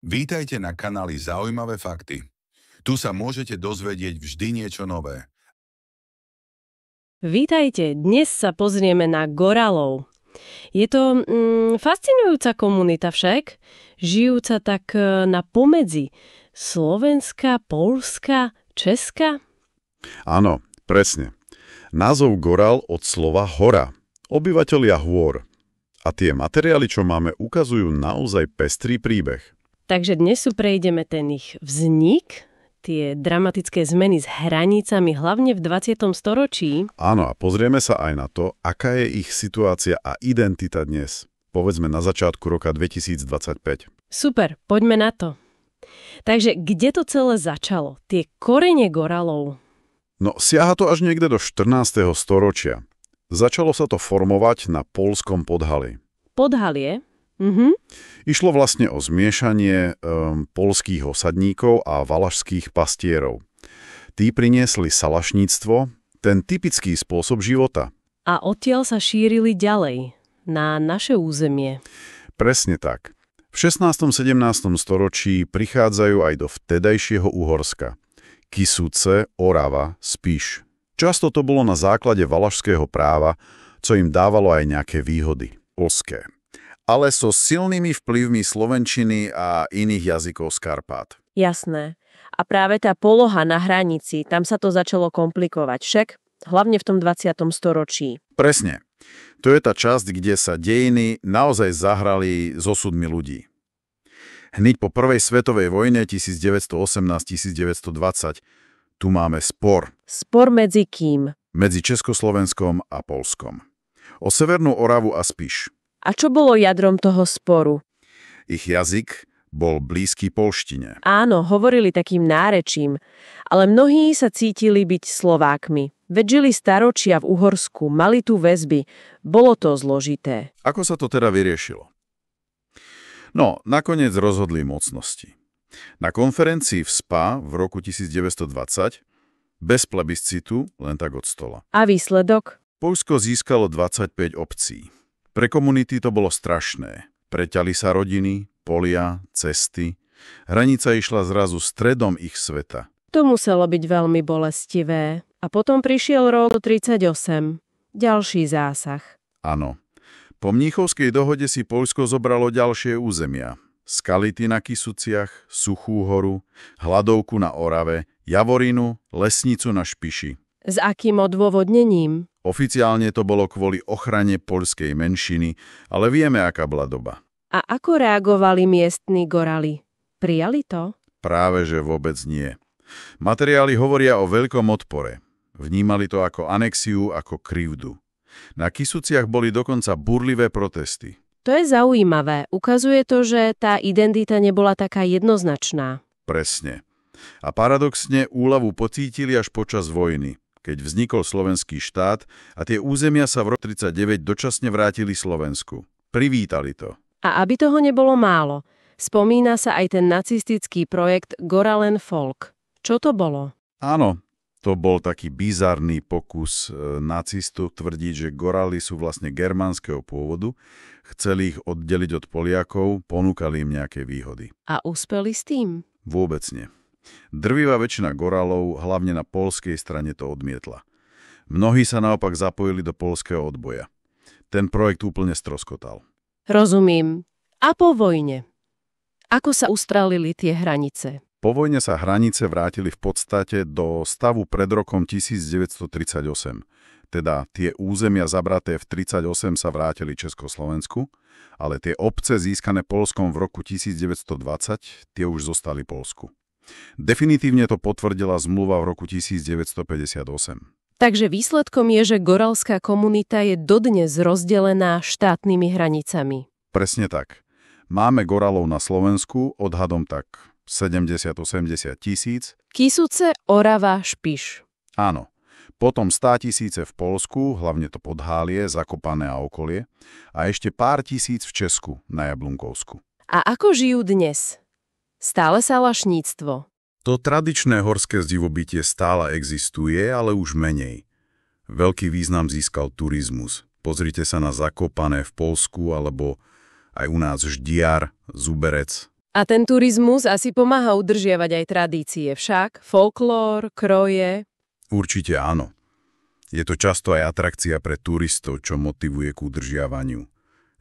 Vítajte na kanáli Zaujímavé fakty. Tu sa môžete dozvedieť vždy niečo nové. Vítajte, dnes sa pozrieme na goralov. Je to fascinujúca komunita však, žijúca tak na pomedzi Slovenska, Poľska, Česka. Áno, presne. Názov goral od slova hora, obyvatelia hôr. A tie materiály, čo máme, ukazujú naozaj pestrý príbeh. Takže dnes prejdeme ten ich vznik, tie dramatické zmeny s hranicami, hlavne v 20. storočí. Áno, a pozrieme sa aj na to, aká je ich situácia a identita dnes. Povedzme na začiatku roka 2025. Super, poďme na to. Takže kde to celé začalo? Tie korene goralov? No, siaha to až niekde do 14. storočia. Začalo sa to formovať na poľskom Podhali. Podhalie? Išlo vlastne o zmiešanie poľských osadníkov a valašských pastierov. Tí priniesli salašníctvo, ten typický spôsob života. A odtiaľ sa šírili ďalej, na naše územie. Presne tak. V 16. 17. storočí prichádzajú aj do vtedajšieho Uhorska. Kisuce, Orava, Spiš. Často to bolo na základe valašského práva, co im dávalo aj nejaké výhody. Polské. Ale so silnými vplyvmi slovenčiny a iných jazykov z Karpát. Jasné. A práve tá poloha na hranici, tam sa to začalo komplikovať, však? Hlavne v tom 20. storočí. Presne. To je tá časť, kde sa dejiny naozaj zahrali s osudmi ľudí. Hneď po prvej svetovej vojne 1918-1920 tu máme spor. Spor medzi kým? Medzi Československom a Poľskom. O Severnú Oravu a Spiš. A čo bolo jadrom toho sporu? Ich jazyk bol blízky poľštine. Áno, hovorili takým nárečím, ale mnohí sa cítili byť Slovákmi. Veď žili staročia v Uhorsku, mali tu väzby. Bolo to zložité. Ako sa to teda vyriešilo? No, nakoniec rozhodli mocnosti. Na konferencii v SPA v roku 1920 bez plebiscitu, len tak od stola. A výsledok? Poľsko získalo 25 obcí. Pre komunity to bolo strašné. Preťali sa rodiny, polia, cesty. Hranica išla zrazu stredom ich sveta. To muselo byť veľmi bolestivé. A potom prišiel rok 38. Ďalší zásah. Áno. Po Mníchovskej dohode si Poľsko zobralo ďalšie územia. Skality na Kisuciach, Suchú horu, Hladovku na Orave, Javorinu, Lesnicu na Špiši. S akým odôvodnením? Oficiálne to bolo kvôli ochrane poľskej menšiny, ale vieme, aká bola doba. A ako reagovali miestni gorali? Prijali to? Práve že vôbec nie. Materiály hovoria o veľkom odpore. Vnímali to ako anexiu, ako krivdu. Na Kisuciach boli dokonca burlivé protesty. To je zaujímavé. Ukazuje to, že tá identita nebola taká jednoznačná. Presne. A paradoxne úľavu pocítili až počas vojny, keď vznikol slovenský štát a tie územia sa v roku 1939 dočasne vrátili Slovensku. Privítali to. A aby toho nebolo málo, spomína sa aj ten nacistický projekt Goralen Folk. Čo to bolo? Áno, to bol taký bizarný pokus nacistov tvrdiť, že Gorali sú vlastne germánskeho pôvodu, chceli ich oddeliť od Poliakov, ponúkali im nejaké výhody. A uspeli s tým? Vôbec nie. Drvivá väčšina Goralov, hlavne na poľskej strane, to odmietla. Mnohí sa naopak zapojili do poľského odboja. Ten projekt úplne stroskotal. Rozumiem. A po vojne? Ako sa ustrálili tie hranice? Po vojne sa hranice vrátili v podstate do stavu pred rokom 1938. Teda tie územia zabraté v 1938 sa vrátili Československu, ale tie obce získané Poľskom v roku 1920, tie už zostali Poľsku. Definitívne to potvrdila zmluva v roku 1958. Takže výsledkom je, že goralská komunita je dodnes rozdelená štátnymi hranicami. Presne tak. Máme Goralov na Slovensku odhadom tak 70-80 tisíc. Kisuce, Orava, Špiš. Áno. Potom 100 000 v Poľsku, hlavne to Podhálie, Zakopané a okolie. A ešte pár tisíc v Česku, na Jablunkovsku. A ako žijú dnes? Stále salašníctvo. To tradičné horské zdivobytie stále existuje, ale už menej. Veľký význam získal turizmus. Pozrite sa na Zakopané v Poľsku, alebo aj u nás Ždiar, Zuberec. A ten turizmus asi pomáha udržiavať aj tradície však, folklór, kroje. Určite áno. Je to často aj atrakcia pre turistov, čo motivuje k udržiavaniu.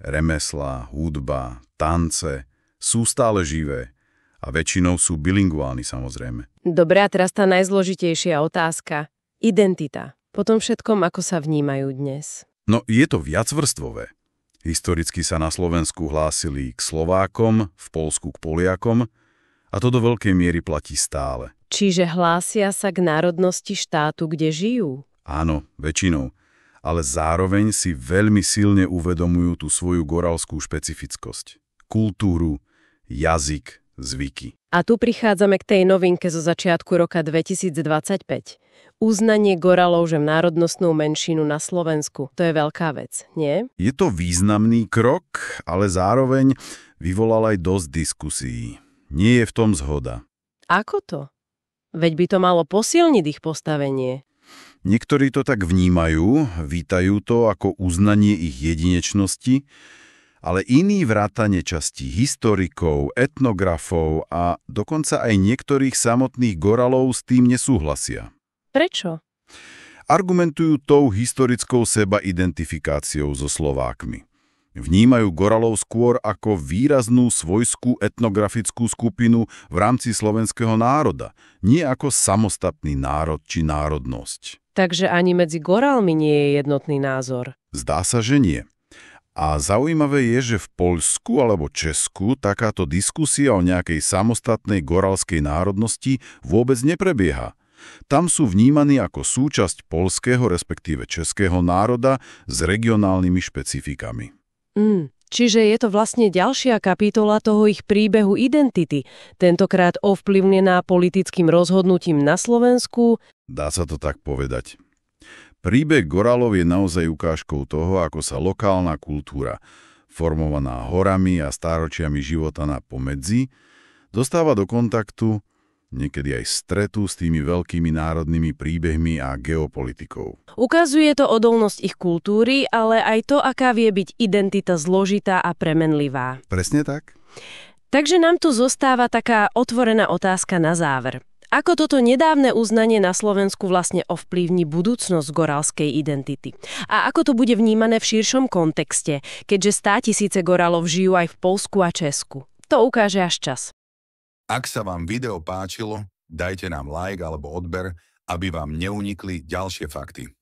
Remeslá, hudba, tance sú stále živé a väčšinou sú bilingválni samozrejme. Dobre, a teraz tá najzložitejšia otázka. Identita. Po tom všetkom, ako sa vnímajú dnes. No je to viacvrstvové. Historicky sa na Slovensku hlásili k Slovákom, v Poľsku k Poliakom a to do veľkej miery platí stále. Čiže hlásia sa k národnosti štátu, kde žijú? Áno, väčšinou. Ale zároveň si veľmi silne uvedomujú tú svoju goralskú špecifickosť. Kultúru, jazyk, zvyky. A tu prichádzame k tej novinke zo začiatku roka 2025. Uznanie Goralov, že národnostnú menšinu na Slovensku. To je veľká vec, nie? Je to významný krok, ale zároveň vyvolal aj dosť diskusí. Nie je v tom zhoda. Ako to? Veď by to malo posilniť ich postavenie. Niektorí to tak vnímajú, vítajú to ako uznanie ich jedinečnosti, ale iní vrátane časti historikov, etnografov a dokonca aj niektorých samotných Goralov s tým nesúhlasia. Prečo? Argumentujú tou historickou seba-identifikáciou so Slovákmi. Vnímajú Goralov skôr ako výraznú svojskú etnografickú skupinu v rámci slovenského národa, nie ako samostatný národ či národnosť. Takže ani medzi Goralmi nie je jednotný názor. Zdá sa, že nie. A zaujímavé je, že v Poľsku alebo Česku takáto diskusia o nejakej samostatnej goralskej národnosti vôbec neprebieha. Tam sú vnímaní ako súčasť poľského, respektíve českého národa s regionálnymi špecifikami. Čiže je to vlastne ďalšia kapitola toho ich príbehu identity, tentokrát ovplyvnená politickým rozhodnutím na Slovensku. Dá sa to tak povedať. Príbeh Goralov je naozaj ukážkou toho, ako sa lokálna kultúra, formovaná horami a stáročiami života na pomedzi, dostáva do kontaktu, niekedy aj stretu s tými veľkými národnými príbehmi a geopolitikou. Ukazuje to odolnosť ich kultúry, ale aj to, aká vie byť identita zložitá a premenlivá. Presne tak? Takže nám tu zostáva taká otvorená otázka na záver. Ako toto nedávne uznanie na Slovensku vlastne ovplyvní budúcnosť goralskej identity? A ako to bude vnímané v širšom kontexte, keďže 100 000 Goralov žijú aj v Poľsku a Česku? To ukáže až čas. Ak sa vám video páčilo, dajte nám like alebo odber, aby vám neunikli ďalšie fakty.